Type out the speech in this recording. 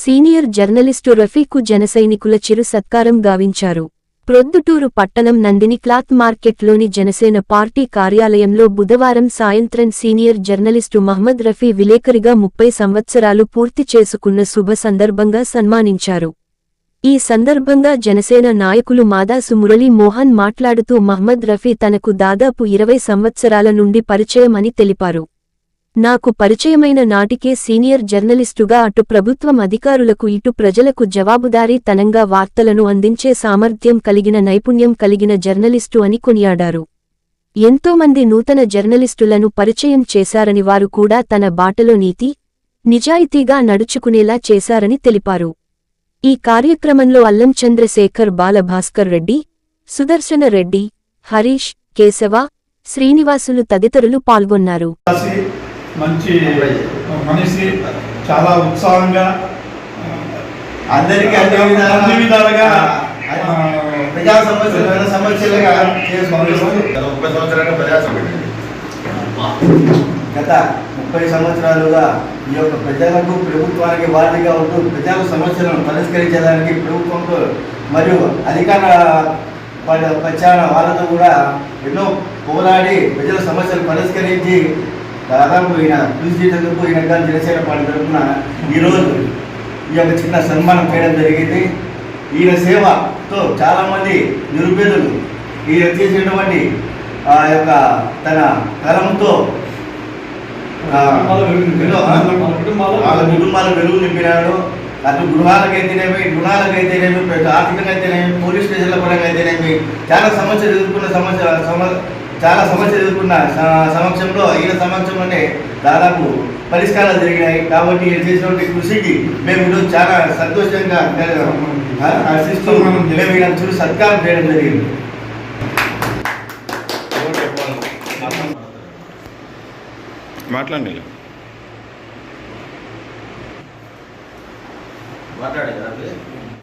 Senior journalist Rafiq జనసైనికుల చిరు సత్కారం గావించారు. ప్రొద్దుటూరు పట్టణం Nandini cloth మార్కెట్లోని Janasena party కార్యాలయంలో బుధవారం సాయంత్రం సీనియర్ జర్నలిస్టు మహ్మద్ రఫీ విలేకరిగా 30 సంవత్సరాలు పూర్తి చేసుకున్న శుభ సందర్భంగా సన్మానించారు. ఈ సందర్భంగా జనసేన నాయకులు మాదాసు మురళీ మోహన్ మాట్లాడుతూ మహ్మద్ రఫీ తనకు దాదాపు 20 సంవత్సరాల నుండి పరిచయం అని తెలిపారు. నాకు పరిచయమైన నాటికే సీనియర్ జర్నలిస్టుగా అటు ప్రభుత్వం అధికారులకు ఇటు ప్రజలకు జవాబుదారీతనంగా వార్తలను అందించే సామర్థ్యం కలిగిన నైపుణ్యం కలిగిన జర్నలిస్టు అని కొనియాడారు. ఎంతోమంది నూతన జర్నలిస్టులను పరిచయం చేశారని వారు కూడా తన బాటలో నీతి, నిజాయితీగా నడుచుకునేలా చేశారని తెలిపారు. ఈ కార్యక్రమంలో అల్లం చంద్రశేఖర్, బాలభాస్కర్ రెడ్డి, సుదర్శన రెడ్డి, హరీష్, కేశవ, శ్రీనివాసులు తదితరులు పాల్గొన్నారు. మంచి మనిషి, చాలా ఉత్సాహంగా అందరికీ అన్ని విధాలుగా ప్రజా సమస్యలుగా గత 30 సంవత్సరాలుగా ఈ యొక్క ప్రజలకు ప్రభుత్వానికి వార్తగా ఉంటూ ప్రజల సమస్యలను పరిష్కరించడానికి ప్రభుత్వంతో మరియు అధికార పక్షాన వాళ్ళతో కూడా ఎన్నో పోరాడి ప్రజల సమస్యలు పరిష్కరించి దాదాపు ఈయన కృషి చేసేందుకు ఈయన జనసేన పార్టీ తరఫున ఈరోజు ఈ యొక్క చిన్న సన్మానం చేయడం జరిగింది. ఈయన సేవతో చాలామంది నిరుపేదలు ఈయన చేసినటువంటి ఆ యొక్క తన కలంతో వాళ్ళ కుటుంబాలు వెలుగు నింపినాడు. అటు గృహాలకైతేనేమి, రుణాలకైతేనేమి, ఆర్థికంగా అయితేనేమి, పోలీస్ స్టేషన్ల పరంగా అయితేనేమి చాలా సమస్యలు ఎదుర్కొన్న సమక్షంలో ఈయన సమక్షంలోనే దాదాపు పరిష్కారాలు జరిగినాయి. కాబట్టి ఈయన చేసినటువంటి కృషికి మేము ఈరోజు చాలా సంతోషంగా ఆశిస్తూ మేము ఈయన చూసి సత్కారం చేయడం జరిగింది. మాట్లాడండి.